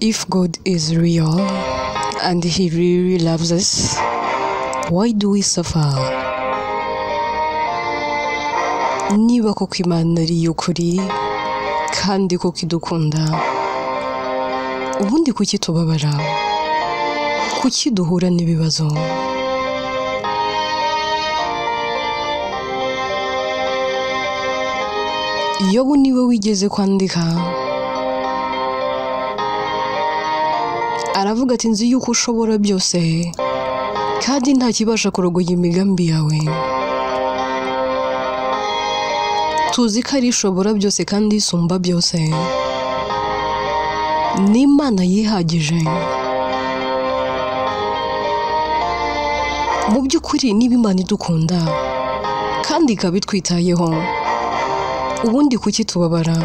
If God is real and He really loves us, why do we suffer? Niba koko Imana ari iy'ukuri kandi koko idukunda, ubundi kuki tubabara? Kuki duhura n'ibibazo? Yobu niwe wigeze kwandika, aravuga ati nzi yuko ushobora byose kandi nta kibasha kurogoya imigambi yawe. Tuzi ko ari ishobora byose kandi isumba byose, ni Imana yihagije. Mu by'ukuri niba Imana idukunda kandi ikaba itwitayeho, ubundi kuki tubabara?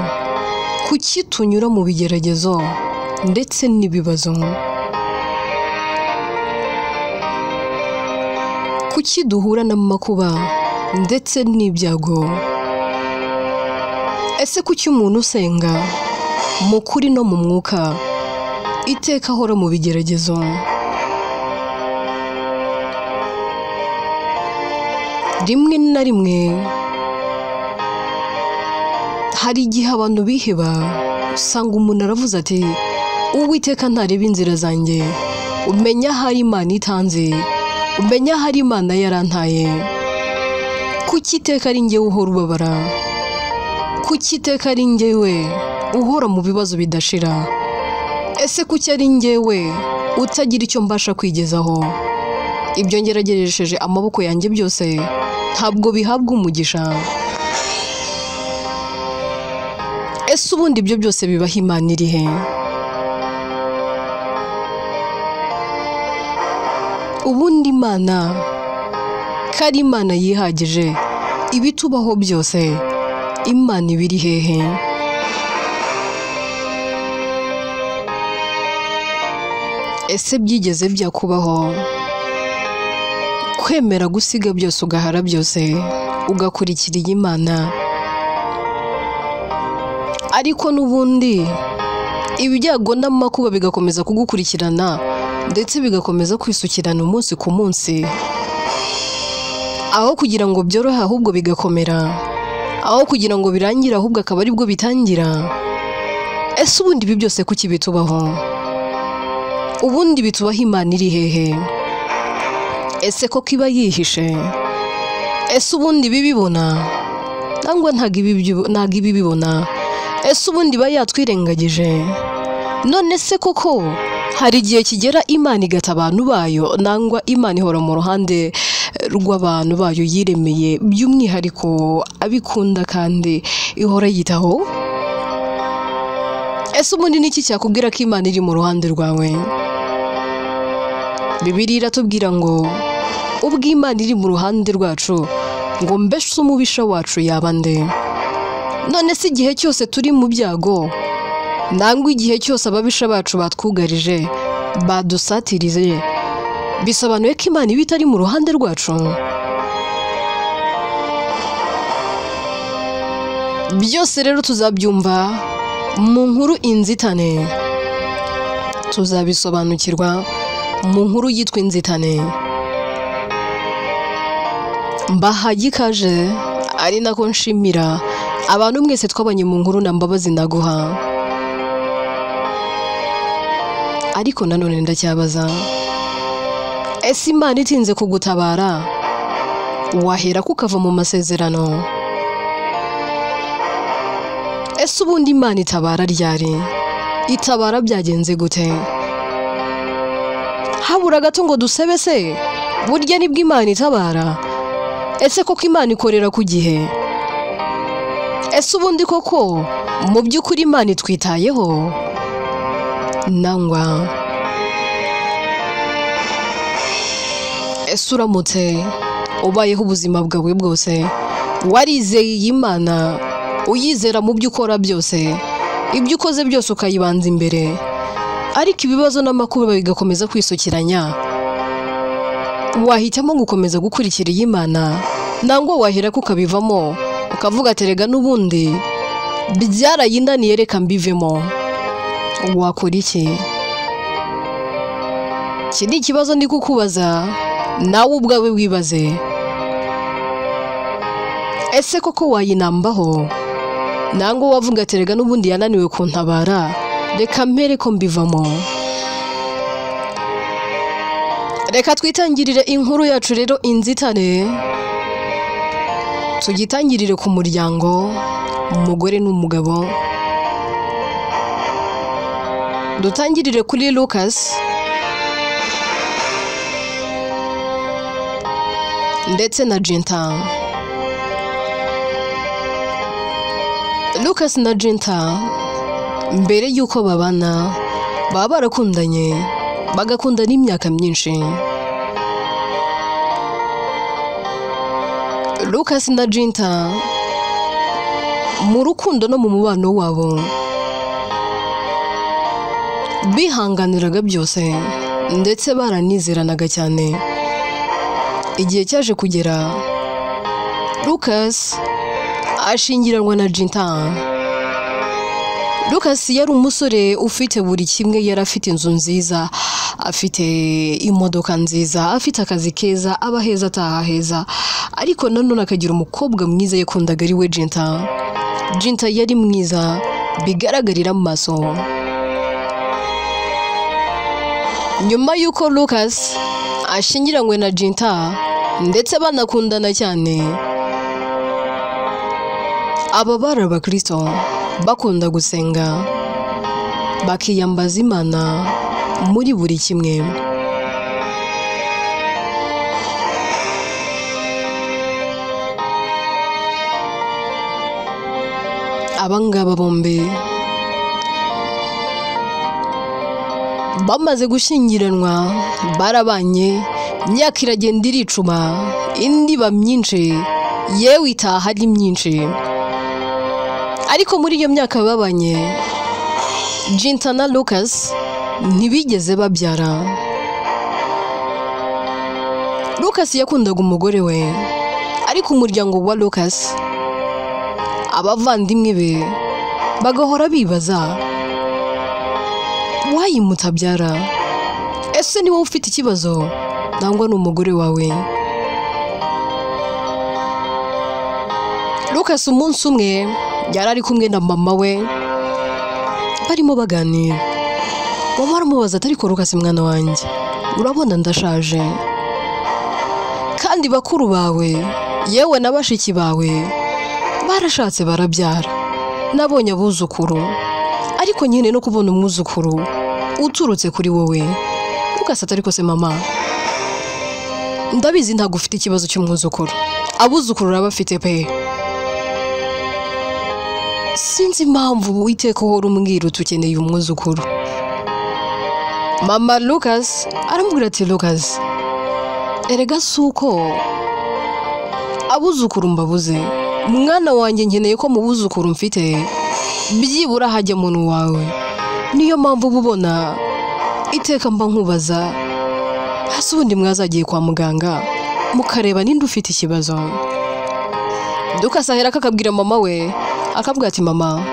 Kuki tunyura mu bigeragezo ndetse n'ibibazo? Kuki duhura n'amakuba ndetse n'ibyago? Ese kuki umuntu usenga mu kuri no mu mwuka iteka ahora mu bigeragezo? Rimwe na rimwe hari igihe abantu biheba, usanga umuntu aravuze ati Uwiteka ntareba inzira zanjye, umenya hari Imana itanze, umenya hari Imana yarantaye. Kuki iteka ari njyewe uhora ubabara? Kuki iteka ari njyewe uhora mu bibazo bidashira? Ese kuki ari njyewe utagira icyo mbasha kwigezaho? Ibyo ngerageresheje amaboko yanjye byose ntabwo bihabwa umugisha. Ese ubundi ibyo byose bibaho Imana iri he? Ubundi Imana kari Imana yihagije, ibitubaho byose Imana ibiri hehe? Ese byigeze byakubaho kwemera gusiga byose ugahara byose ugakurikira iyi Imana, ariko n'ubundi ibyago n'amakuba bigakomeza kugukurikirana ndetse bigakomeza kwisukirana umunsi ku munsi? Aho kugira ngo byorohe ahubwo bigakomera, aho kugira ngo birangire ahubwo akaba aribwo bitangira. Ese ubundi ibi byose kuki bitubaho? Ubundi bitubaho Imana iri hehe? Ese koko iba yihishe? Ese ubundi bibibona nangwa ntago ibi bibona? Ese ubundi iba yatwirengagije? None se koko hari igihe kigera Imana igata abantu bayo, nangwa Imana ihora mu ruhande rw'abantu bayo yiremeye by'umwihariko abikunda kandi ihora yitaho? Ese ubundi niki cyakubwira ko Imana iri mu ruhande rwawe? Bibiliya iratubwira ngo ubwo Imana iri mu ruhande rwacu, ngo mbese umubisha wacu yaba nde? None se igihe cyose turi mu byago, nangwa igihe cyose ababisha bacu batwugarije badusatirize, bisobanuye ko Imana iba itari mu ruhande rwacu? Byose rero tuzabyumva mu nkuru Inzitane, tuzabisobanukirwa mu nkuru yitwa Inzitane. Mbahaye ikaze, ari nako nshimira abantu mwese twabanye mu nkuru na Mbabazi Ndaguha. Ariko nanone ndacyabaza, ese Imana itinze kugutabara wahera kukava mu masezerano? Ese ubundi Imana itabara ryari? Itabara byagenze gute? Habura gato ngo dusebe se burya nibwo Imana itabara? Ese koko Imana ikorera ku gihe? Ese ubundi koko mu by'ukuri Imana itwitayeho nangwa? Ese uramutse ubayeho ubuzima bwawe bwose warizeye iyi Imana, uyizera mu byo ukora byose, ibyo ukoze byose ukayibanza imbere, ariko ibibazo n'amakuba bigakomeza kwisukiranya, wahitamo gukomeza gukurikira iyi Imana nangwa wahera ko ukabivamo ukavuga terega n'ubundi byarayindaniye reka mbivemo, wakora iki? Iki ni ikibazo ndi kukubaza, nawe ubwawe wibaze. Ese koko wayinambaho nangwa wavuga terega n'ubundi yananiwe kuntabara reka mpere ko mbivamo? Reka twitangirire inkuru yacu rero inzitane, tugitangirire ku muryango, umugore n'umugabo. Dutangirire kuri Lucas ndetse na Jinta. Lucas na Jinta mbere yuko babana baba barakundanye, bagakundana imyaka myinshi. Lucas na Jinta mu rukundo no mu mubano wabo bihanganiraga byose ndetse baranizeranaga cyane. Igihe cyaje kugera Lucas ashingiranwa na Jinta. Lucas yari umusore ufite buri kimwe, yari afite inzu nziza, afite imodoka nziza, afite akazi keza, aba heza ataha heza, ariko nanone akagira umukobwa mwiza yakundaga ari we Jinta. Jinta yari mwiza bigaragarira mu maso. Nyuma yuko Lucas ashingiranywe na Jinta ndetse banakundana cyane, aba bari abakristo bakunda gusenga, bakiyambaza Imana muri buri kimwe. Abangaba bombi bamaze gushyingiranwa, barabanye, imyaka iragenda iricuma, indi ba myinshi, yewe itaha ari myinshi. Ariko muri iyo myaka babanye, Jinta na Lucas ntibigeze babyara. Lucas yakundaga umugore we, ariko umuryango wa Lucas, abavandimwe be bagahora bibaza wayimutabyara. Ese niba ufite ikibazo nangwa n'umugore wawe? Lucas umunsi umwe yari ari kumwe na mama we barimo baganira. Mama aramubaza ati ariko Lucas mwana wanjye, urabona ndashaje kandi bakuru bawe yewe na bashiki bawe barashatse barabyara, nabonye abuzukuru, ariko nyine no kubona umwuzukuru uturutse kuri wowe. Lucas ati ariko se mama, ndabizi ntabwo ufite ikibazo cy'umwuzukuru, abuzukuru urabafite pe. Sinzi impamvu witeka uhora umbwira utukeneye umwuzukuru. Mama Lucas aramubwira ati Lucas, erega suko abuzukuru mbabuze, mwana wanjye nkeneye ko mu buzukuru mfite byibura hajya muntu wawe. Niyo mpamvu ubona iteka mba nkubaza, hasi ubundi mwazagiye kwa muganga mukareba ninde ufite ikibazo. Lucas ahera akabwira mama we, akabwira ati mama,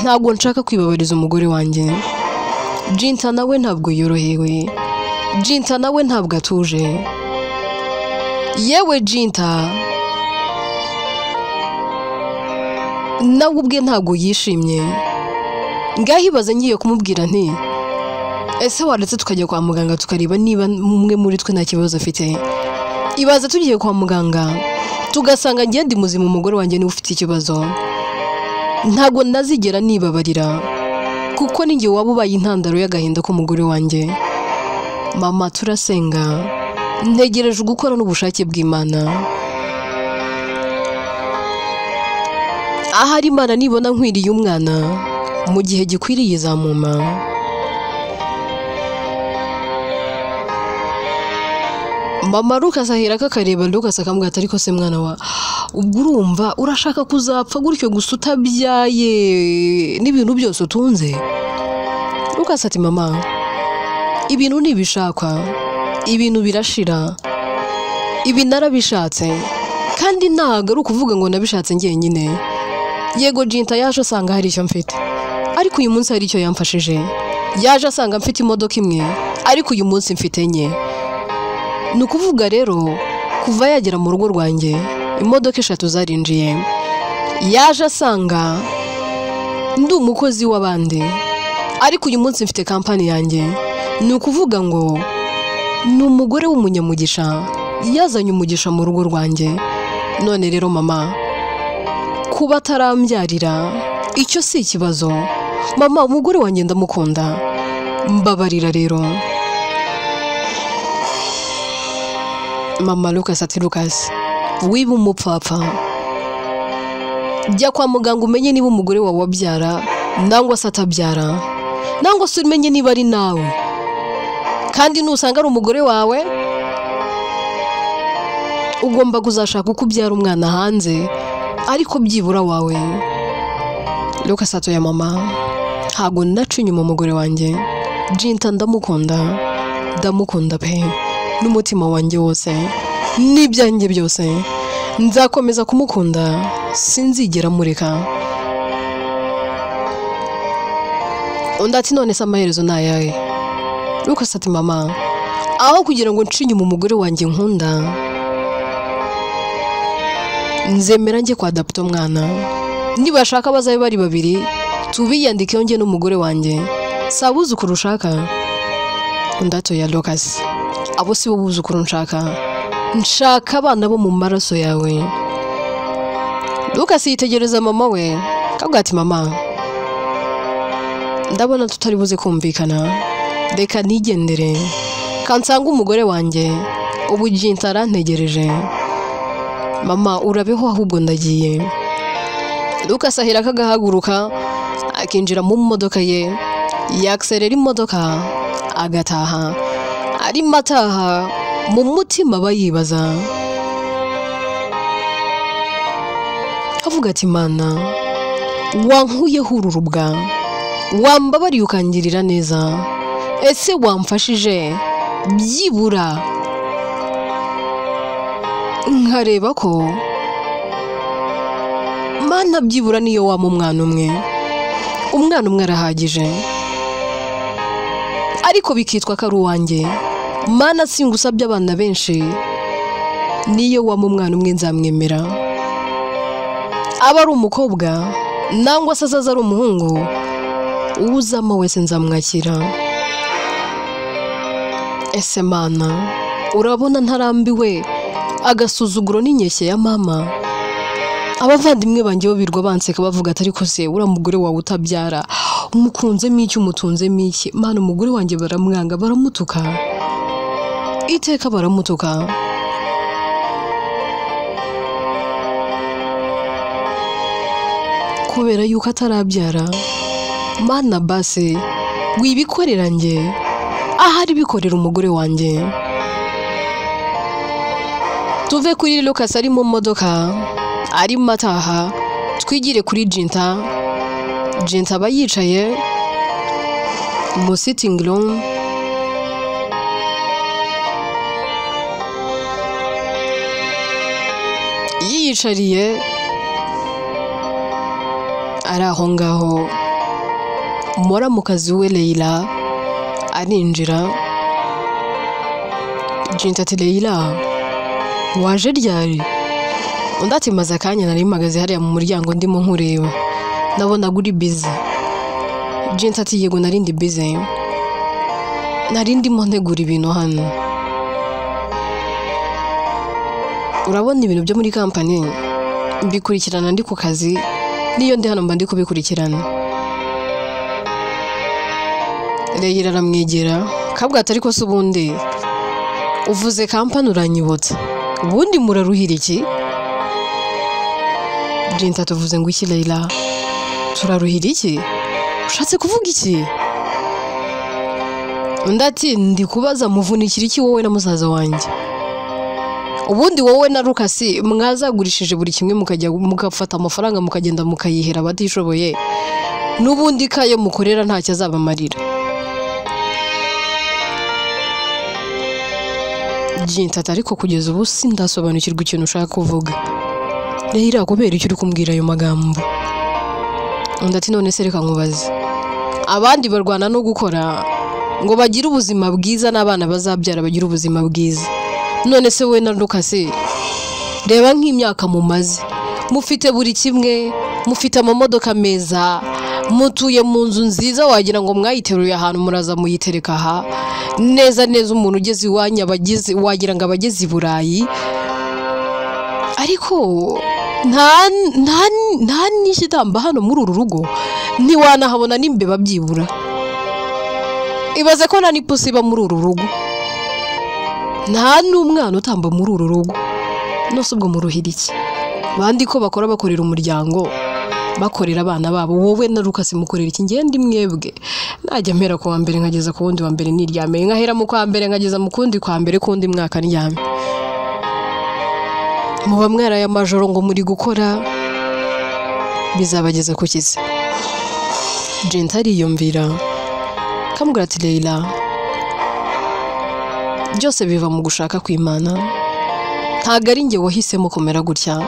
ntabwo nshaka kwibabariza umugore wanjye. Jinta nawe ntabwo yorohewe, Jinta nawe ntabwo atuje, yewe Jinta nawe ubwe ntabwo yishimye. Ngahibaze ngiye kumubwira nti ese waretse tukajya kwa muganga tukareba niba umwe muri twe nta kibazo afite. Ibaze tugiye kwa muganga tugasanga ngiye ndi muzima, umugore wanjye niwe ufite ikibazo, ntabwo nazigera nibabarira, kuko ninjye waba ubaye intandaro y'agahinda k'umugore wanjye. Mama turasenga, ntegereje gukora n'ubushake bw'Imana. Ahari Imana nibona nkwiriye umwana mu gihe gikwiriye izamuma. Mama Lucas ahera akareba Lucas akamubwira ati ariko se mwana wa, ubwo urumva urashaka kuzapfa gutyo gusa utabyaye n'ibintu byose utunze? Lucas ati mama, ibintu ntibishakwa, ibintu birashira, ibi narabishatse kandi ntago ari ukuvuga ngo nabishatse njyenyine. Yego Jinta yaje asanga hari icyo mfite, ariko uyu munsi hari icyo yamfashije. Yaje asanga mfite imodoka imwe, ariko uyu munsi mfite enye. Ni ukuvuga rero kuva yagera mu rugo rwanjye imodoka 3 zarinjiye. Yaje asanga ndi umukozi w'abandi, ariko uyu munsi mfite kampani yanjye. Ni ukuvuga ngo ni umugore w'umunyamugisha yazanye umugisha mu rugo rwanjye. None rero mama, kuba atarambyarira icyo si ikibazo. Mama, umugore wanjye ndamukunda, mbabarira rero. Mama Lucas ati Lucas, wiba umupfapfa, jya kwa muganga umenye niba umugore wawe wabyara nangwa se atabyara, nangwa se umenye niba ari nawe. Kandi nusanga ari umugore wawe, ugomba kuzashaka uko ubyara umwana hanze, ariko byibura wawe. Lucas atoya mama, ntago naca inyuma umugore wanjye. Jinta ndamukunda pe, n'umutima wanjye wose n'ibyanjye byose. Nzakomeza kumukunda, sinzigera mureka. Undi ati none se amaherezo ni ayahe? Lucas ati mama, aho kugira ngo nce inyuma umugore wanjye nkunda, nzemera njye kwa adapta umwana. Niba bashaka bazabe bari babiri, tubiyandikeho njye n'umugore wanjye. Sabuzukuru ushaka? Undi atoya Lucas, abo si bo buzukuru nshaka abana bo mu maraso yawe. Lucas yitegereza mama we, kavuga ati mama, ndabona tutari buze kumvikana, reka nigendere kansanga umugore wanjye. Ubu Jinta arantegereje. Mama, urabeho ahubwo ndagiye. Lucas ahera kagahaguruka akinjira mu modoka ye, yakserera imodoka agataha. Ari mataha mu mutima bayibaza, avuga ati mana, wankuyeho ururubwa, wambabariye ukangirira neza. Ese wamfashije byibura nkareba ko mana byibura niyo wama umwana umwe arahagije, ariko bikitwa ko ari uwanjye. Mana singusabye abana benshi, niyo wama umwana umwe nzamwemera. Aba ari umukobwa nangwa se azaza ari umuhungu, uzama wese nzamwakira. Ese mana, urabona ntarambiwe agasuzuguro n'inyeshye ya mama? Abavandimwe banjye bo birwa banseka bavuga ati ariko se ura mugore wawe utabyara umukunzemo iki, umutunzemo iki? Mana, umugore wanjye baramwanga, baramutuka, iteka baramutuka. Kubera yuko atarabyara. Mana base, wibikorera njye, ahari bikorera umugore wanjye. Tuve kuri Lucas ari mu modoka, ari mataha, twigire kuri Jinta. Jinta aba yicaye mu sitting room, yiyicariye ari aho ngaho. Muramukazi we Leila arinjira. Jinta ati Leila, waje ryari? Undi ati maze akanya nari mpagaze hariya mu muryango ndimo nkureba, ndabona guri busy. Jinta ati yego nari ndi busy, nari ndimo ntegura ibintu hano. Urabona ibintu byo muri company mbikurikirana ndi ku kazi, niyo ndi hano mba ndi kubikurikirana. Leila aramwegera, kabwa ati ariko se ubundi uvuze company uranyibutsa, ubundi muraruhira iki? Jinta tuvuze ngo iki Leila? Turaruhira iki? Ushatse kuvuga iki? Undi ati ndi kubaza muvunikira iki wowe na musaza wanjye? Ubundi wowe na Lucas mwazagurishije buri kimwe mukajya mukafata amafaranga mukagenda mukayihera abatishoboye, n'ubundi kayo mukorera ntacyo azabamarira. Jintata ariko kugeza ubu sindasobanukirwa ikintu ushaka kuvuga. Rero kubera icyo uri kumbwira ayo magambo. Undi ati none se reka nkubaze. Abandi barwana no gukora ngo bagire ubuzima bwiza n'abana bazabyara bagira ubuzima bwiza. None se we na Lucas reba nk'imyaka mumaze. Mufite buri kimwe, mufite amamodoka meza, mutuye mu nzu nziza wagira ngo mwayiteruye ahantu muraza muyitereka aha. Neza neza umuntu ugeze iwanyu abagize wagira ngo abageze i Burayi. Ariko nta n'ishyitamba hano muri uru rugo ntiwanahabona n'imbeba byibura. Ibaze ko nta n'ipusi iba muri uru rugo, nta n'umwana utamba muri uru rugo. Nose ubwo muruhira iki? Bandi ko bakorera umuryango, bakorera abana babo. Wowe na Lucas mukorera iki? Ngende mwebwe najya mpera ku wa mbere nkageza ku wundi wa mbere niryame, nkahera mu kwa mbere nkageza mu kundi kwa mbere kundi mwaka niryame. Muba mwaraye amajoro ngo muri gukora, bizabageza ku kizi. Jenta ariyumvira kamubwira ati Leila, byose biva mu gushaka kw'Imana. Ntago ari njye wahisemo kumera gutya,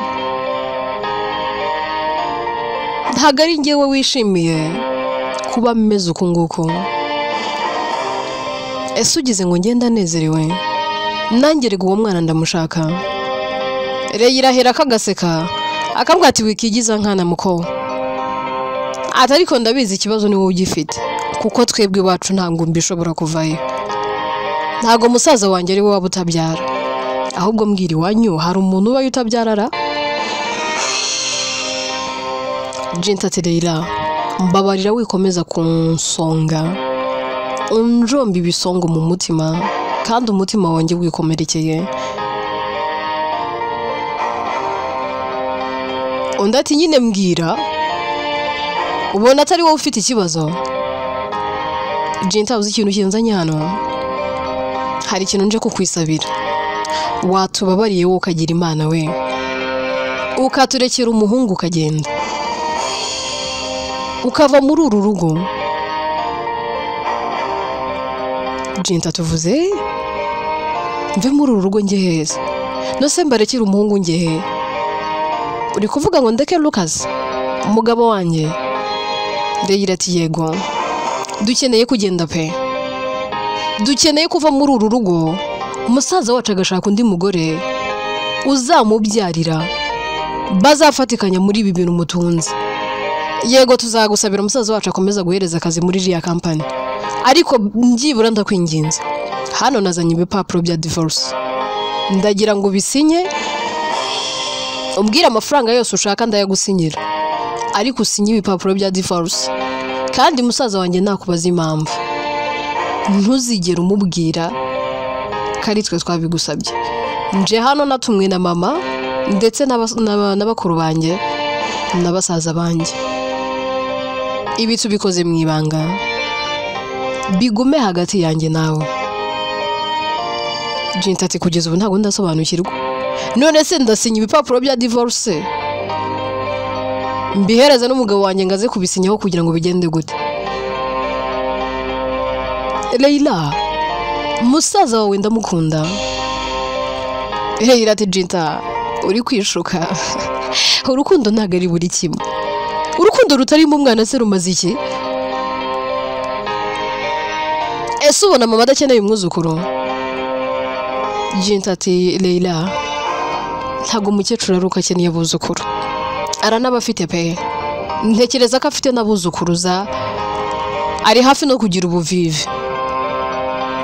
ntago ari njyewe wishimiye kuba meze uku nguko. Ese ugize ngo ngenda nezerewe nanjye rega uwo mwana ndamushaka. Leila ahera akagaseka akambwira ati wikigiza nkana muko. Ati ariko ndabizi ikibazo ni wowe ugifite, kuko twebwe iwacu nta ngumbi ishobora kuvayo. Ntago musaza wanjye ari we waba utabyara, ahubwo mbwira iwanyu hari umuntu ubaye utabyarara. Jenta ati Leila, mbabarira wikomeza kunsonga, unjomba ibisongo mu mutima, kandi umutima wanjye wikomerekeye. Undi ati nyine mbwira, ubona atari wowe ufite ikibazo? Jenta uzi ikintu kinzanye hano? Hari ikintu nje kukwisabira. Watubabariye wowe ukagira Imana we, ukaturekera umuhungu ukagenda, ukava muri uru rugo. Jenta tuvuze mve muri uru rugo njye heza? Nose mbarekera umuhungu njye he? Uri kuvuga ngo ndeke Lucas umugabo wanjye? Leila ati yego, dukeneye kugenda pe, dukeneye kuva muri uru rugo. Umusaza wacu agashaka undi mugore uzamubyarira, bazafatikanya muri ibi bintu mutunze. Yego tuzagusabira umusaza wacu akomeza guhereza akazi muri iriya company, ariko njibura ndakwinginze, hano nazanye ibipapuro bya divorce, ndagira ngo bisinye, umbwire amafaranga yose ushaka ndayagusinyira, ariko usinye ibipapuro bya divorce. Kandi musaza wanjye nakubaza impamvu, ntuzigere umubwira kari twe twabigusabye. Nje hano natumwe na mama ndetse n'abakuru banjye n'abasaza banjye. Ibi tubikoze mu ibanga, bigume hagati yanjye nawe. Jenta ati kugeza ubu ntabwo ndasobanukirwa. None se ndasinya ibipapuro bya divorce, mbihereza n'umugabo wanjye ngaze kubisinyaho kugira ngo bigende gute? Leila, musaza wawe ndamukunda. Leila ati Jenta uri kwishuka. Urukundo ntago ari buri kimwe. Urukundo rutarimo umwana se rumaze iki? Ese ubona mama adakeneye umwuzukuru? Jenta ati Leila, ntago umukecuru aruka akeneye abuzukuru, aranabafite pe. Ntekereza ko afite n'abuzukuruza, ari hafi no kugira ubuvivi,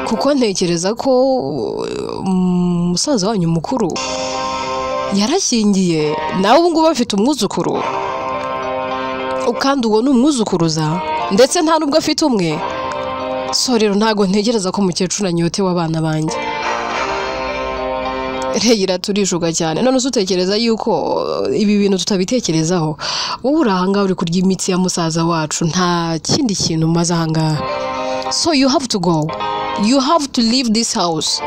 kuko ntekereza ko umusaza wanyu mukuru yarashyingiye, nawe ubu ngubu afite umwuzukuru, kandi uwo ni umwuzukuruza, ndetse nta nubwo afite umwe. So rero ntago ntegereza ko umukecuru anyotewe abana banjye. Leila turishuka cyane. None utekereza yuko ibi bintu tutabitekerezaho? Wowe urahanga uri kurya imitsi ya musaza wacu, nta kindi kintu maze ahanga. So you have to go, you have to leave this house.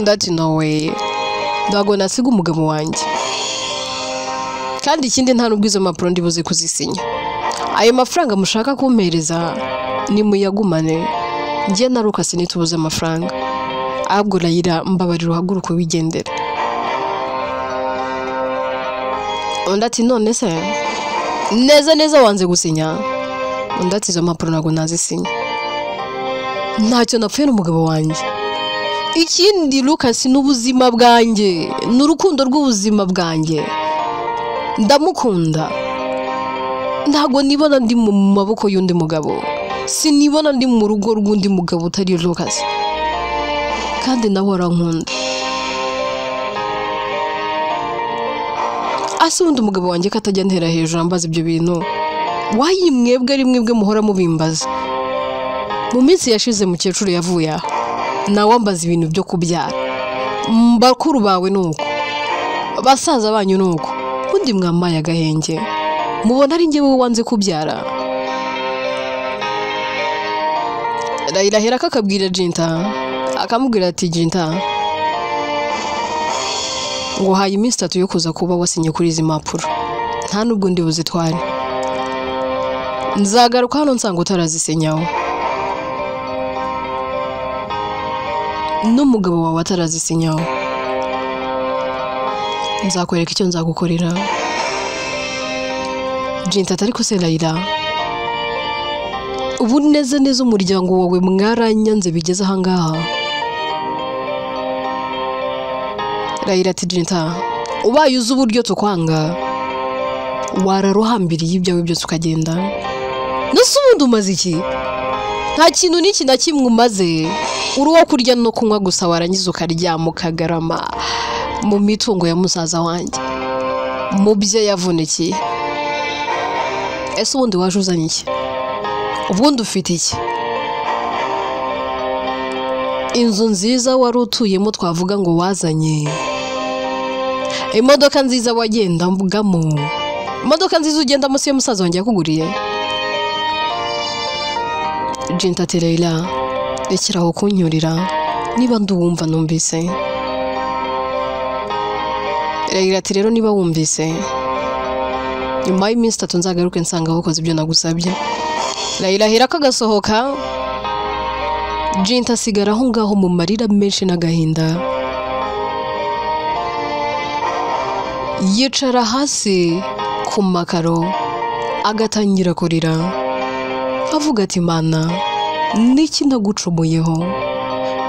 That no way, ndago nasiga umugabo wanjye. Kandi ikindi nta nubwo izo mpapuro ndibuze kuzisinya. Ayo mafaranga mushaka kumpereza ni muyagumane, njye na Lucas nitubuze amafaranga. ahubwo Raila mbabarira uhaguruka wigendere. Undi ati none se neza wanze gusinya? Undi ati izo mpapuro ntabwo nazisinya, ntacyo napfuye n'umugabo wanjye. Ikindi Lucas n'ubuzima bwanjye, n'urukundo rw'ubuzima bwanjye, ndamukunda. Ntabwo nibona ndi mu maboko y'undi mugabo, sinibona ndi mu rugo rw'undi mugabo utari Lucas, kandi nawe arankunda. Ase undi umugabo wanjye katajya ntera hejuru ambaza ibyo bintu, wayimwebwe ari mwebwe muhora mubimbaza. Mu minsi yashize mukecuru yavuye aha, nawe ambaza ibintu byo kubyara. Bakuru bawe nuko, basaza banyu nuko, undi mwamaye agahenge, mubona ari njye wowe wanze kubyara. Raila hera akabwira Jinta, akamubwira ati Jinta, ngo haye iminsi 3 yo kuza kuba wasinye kuri izi mpapuro, nta nubwo ndi buzitware. Nzagaruka hano nsanga utarazisenyaho, n'umugabo wawe atarazisenyaho. Nzakwereka icyo nzagukorera. Jinta atari ko se Raila, ubu neza umuryango wawe mwaranyanze bigeze aha ngaha. Raila ati Jinta, ubaye uzi uburyo tukwanga, wararuhambiriye ibyawe byose ukagenda. Nose ubundi umaze iki? Nta kintu n'iki na kimwe umaze, uri wo kurya no kunywa gusa, warangiza ukaryama ukagarama mu mitungo ya musaza wanjye, mu byo yavunikiye. Ese ubundi waje uzanye iki? Ubundi ufite iki? Inzu nziza wari utuyemo twavuga ngo wazanye, imodoka nziza wagenda mbugamo, imodoka nziza ugenda munsi yo musaza wanjye yakuguriye. Jinta ati Raila, rekeraho kunyurira, niba nduwumva numvise. Raila ati rero niba wumvise, nyuma y'iminsi 3 nzagaruke nsanga wakoze ibyo nagusabye. Raila hera akagasohoka, Jinta asigara aho ngaho mu marira menshi n'agahinda. Yicara hasi ku makaro agatangira kurira, avuga ati Mana, niki nagucumuyeho?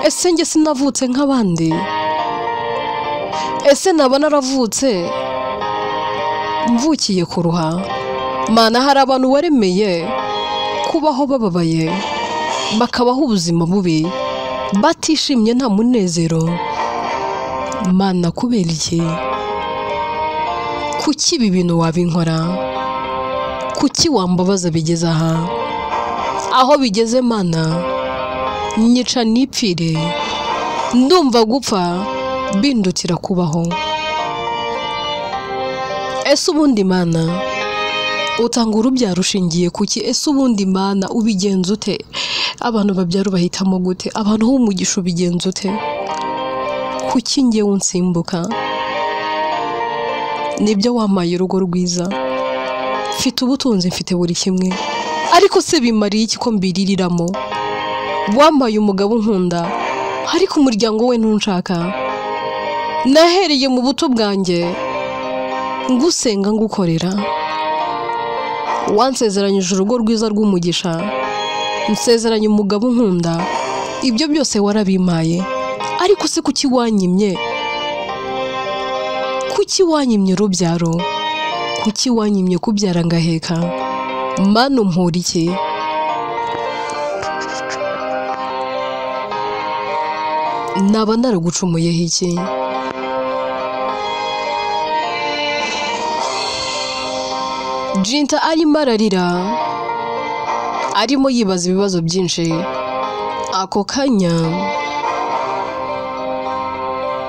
Ese njye sinavutse nk'abandi? Ese naba naravutse mvukiye kuruha? Mana, hari abantu waremeye kubaho bababaye, bakabaho ubuzima bubi, batishimye nta munezero. Mana, kubera iki? Kuki ibi bintu wabinkora? Kuki wambabaza bigeze aha? Aho bigeze Mana, nyica nipfire, ndumva gupfa bindutira kubaho. Ese ubundi Mana, utanga urubyaro ushingiye kuki? Ese ubundi Mana, ubigenza ute? Abantu babyara bahitamo gute? Abantu h'umugisha ubigenza ute? Kuki njye unsimbuka? Nibyo wamaye urugo rwiza, mfite ubutunzi, mfite buri kimwe, ariko se bimariye iki ko mbiririramo? Wamaye umugabo nkunda, ariko umuryango we ntunshaka. Nahereye mu buto bwanjye ngusenga ngukorera, wansezeranyije urugo rwiza rw'umugisha, nsezeranye umugabo nkunda, ibyo byose warabimaye, ariko se kuki wanyimye? Kuki wanyimye urubyaro? Kuki wanyimye kubyara ngaheka? Mana, umpora iki? Naba naragucumuyeho iki? Jinta arimo ararira, arimo yibaza ibibazo byinshi. Ako kanya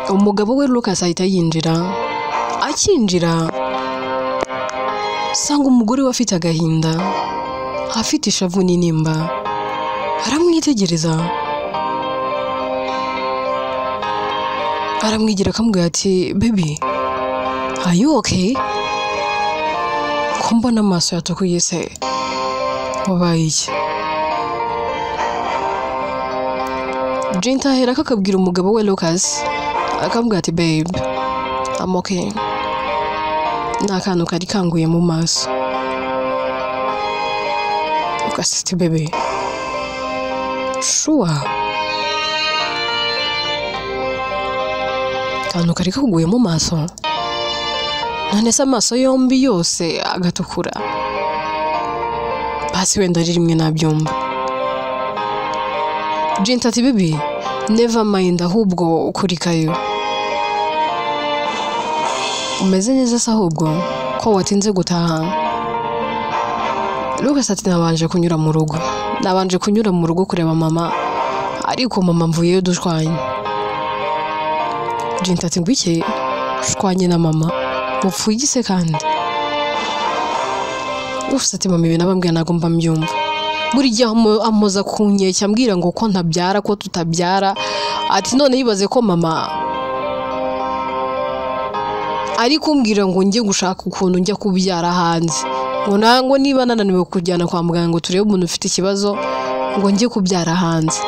umugabo we Lucas ahita yinjira. Akinjira sanga umugore we afite agahinda, afite ishavu n'inimba. Aramwitegereza, aramwigira akamubwira ati baby, are you okay? Ko mbona amaso yatukuye se, wabaye iki? Jinta ahera akabwira umugabo we Lucas akambwira ati babe I'm okay. Nta kantu kari kanguye mu maso. Lucas ati babe sure kantu kari kaguye mu maso. None se amaso yombi yose agatukura. Basi wenda ari rimwe nabyumva. Jinta ati baby never mind ahubwo ukurikayo. Umeze neza se ahubwo ko watinze gutaha. Lucas ati nabanje kunyura mu rugo. Nabanje kunyura mu rugo kureba mama ariko mama mvuyeyo dushwanye. Jinta ati ngwiki shwanye na mama mupfuye igise kandi. Ufite ati mama ibintu abambwira ntago mba mbyumva. Buri gihe amoza kunyeshya ambwira ngo ko ntabyara ko tutabyara ati none yibaze ko mama ari kumbwira ngo njye gushaka ukuntu njya kubyara hanze ngo nango niba nananiwe kujyana kwa muganga ngo turebe umuntu ufite ikibazo ngo njye kubyara hanze.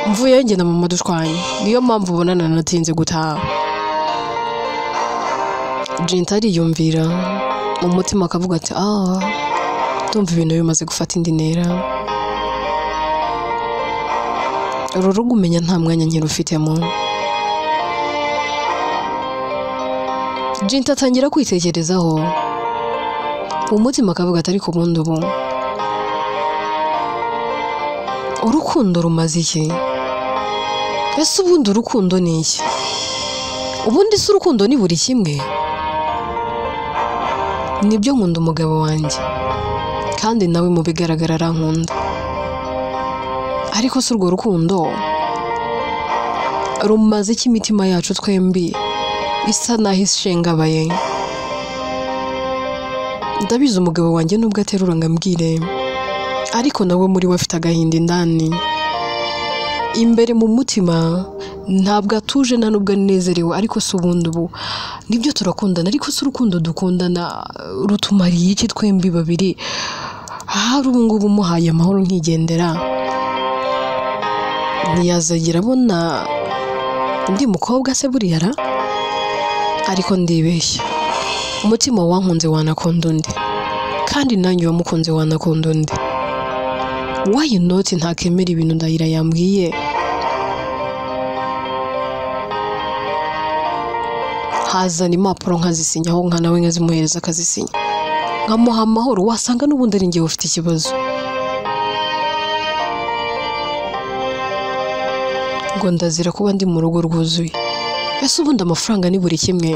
Mvuye njye na mama dushwanye niyo mpamvu ubona nanatinze gutaha. Jinta ariyumvira mu mutima akavuga ati ndumva ibintu bimaze gufata indi ntera. Uru rugo umenya nta mwanya nkirufitemo. Jinta atangira kwitekerezaho umutima akavuga ati ariko ubundi ubu urukundo rumaze iki? Ese ubundi urukundo ni iki? Ubundi se urukundo ni buri kimwe? Nibyo nkunda umugabo wanjye kandi nawe mu bigaragara arankunda ariko se urwo rukundo rumaze iki imitima yacu twembi isa naho ishengabaye? Ndabizi umugabo wanjye nubwo aterura ngambwire ariko nawe muri we afite agahinda indani imbere mu mutima ntabwo atuje nta nubwo anezerewe ariko se ubundi ubu nibyo turakundana ariko se urukundo dukundana rutumariye iki twembi babiri? Hari ubu ngubu umuhaye amahoro nkigendera ntiyazagira abona undi mukobwa se buriya ra? Ariko ndibeshya umutima wankunze wanakunda undi kandi nanjye wamukunze wanakunda undi. Why not ntakemera ibintu Ndahira yambwiye? Hazana impapuro nkazisinyaho nka nawe nkazimuhereza akazisinya nkamuha amahoro wasanga n'ubundi ari njye ufite ikibazo. Ngo ndazira kuba ndi mu rugo rwuzuye. Ese ubundi amafaranga ni buri kimwe?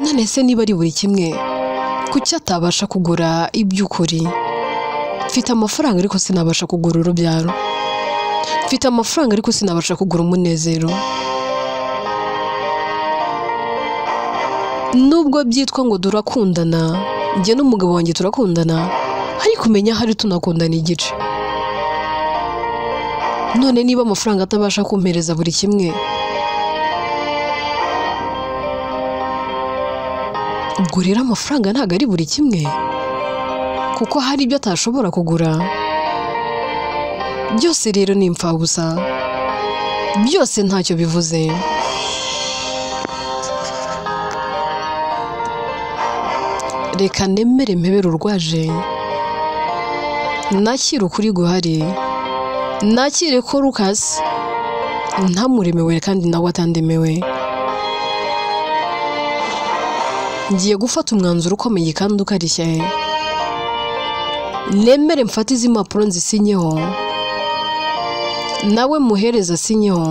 None se niba ari buri kimwe kuki atabasha kugura iby'ukuri? Mfite amafaranga ariko sinabasha kugura urubyaro. Mfite amafaranga ariko sinabasha kugura umunezero. Nubwo byitwa ngo durakundana njye n'umugabo wanjye turakundana ariko umenya hari tunakundana igice. None niba amafaranga atabasha kumpereza buri kimwe ubwo rero amafaranga ntago ari buri kimwe kuko hari ibyo atashobora kugura. Byose rero ni impfabusa, byose ntacyo bivuze. Reka nemere mpebere urwaje nakira ukuri guhari, nakire ko Lucas ntamuremewe kandi nawe atandemewe. Ngiye gufata umwanzuro ukomeye kandi ukarishye. Nemere mfate izi mpapuro nzisinyeho nawe muhereza asinyeho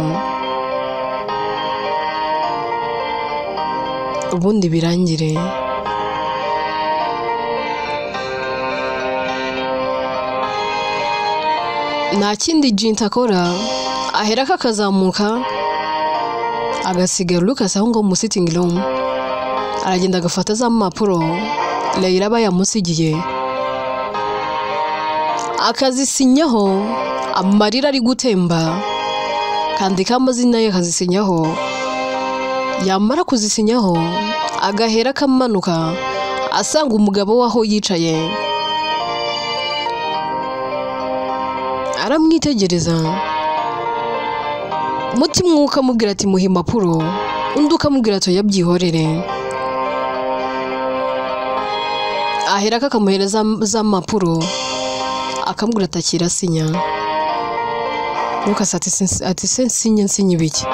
ubundi birangire. Nta kindi Jinta akora ahera akazamuka agasiga Lucas aho ngo mu sitting room. Aragenda agafata za mpapuro Leila bayamusigiye akazisinyaho amarira ari gutemba kandi kamazina ye akazisinyaho. Yamara kuzisinyaho agahera kamanuka asanga umugabo waho yicaye aramwitegereza. Umutima umwe ukamubwira ati muhe impapuro, undi ukamubwira ati yabyihorere. Aherako akamuhereza za mpapuro, akamubwira ati akira sinya. Lucas ati sinye ibiki?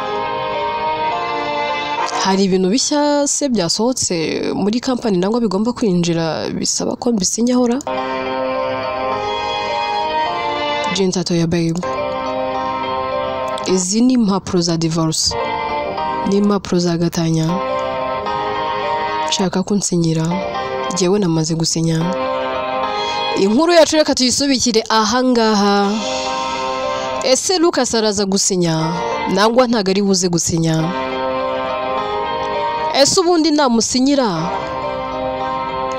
Hari ibintu bishya se byasohotse muri kampani nangwa bigomba kwinjira bisaba ko mbisinyahora? Jane atoya babe, izi ni impapuro za divorce, ni impapuro za gatanya. Nshaka kunsinyira, jyewe namaze gusinya. Inkuru yacu reka tuyisubikire ahangaha. Ese Lucas araza gusinya nangwa ntago ari buze gusinya? Ese ubundi namusinyira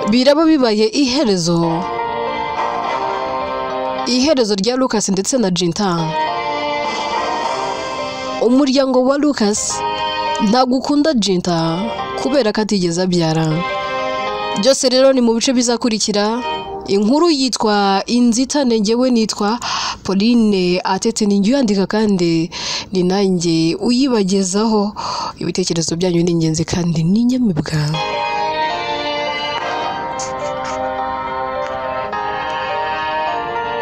biraba bibaye iherezo rya Lucas ndetse na Jinta? Umuryango wa Lucas ntabwo ukunda Jinta kubera ko atigeze abyara. Byose rero ni mu bice bizakurikira. Inkuru yitwa Inzitane, njyewe nitwa Pauline Atete, ninjye yandika kandi ni nanjye uyibagezaho. Ibitekerezo byanyu ni ingenzi kandi ni nyamibwa.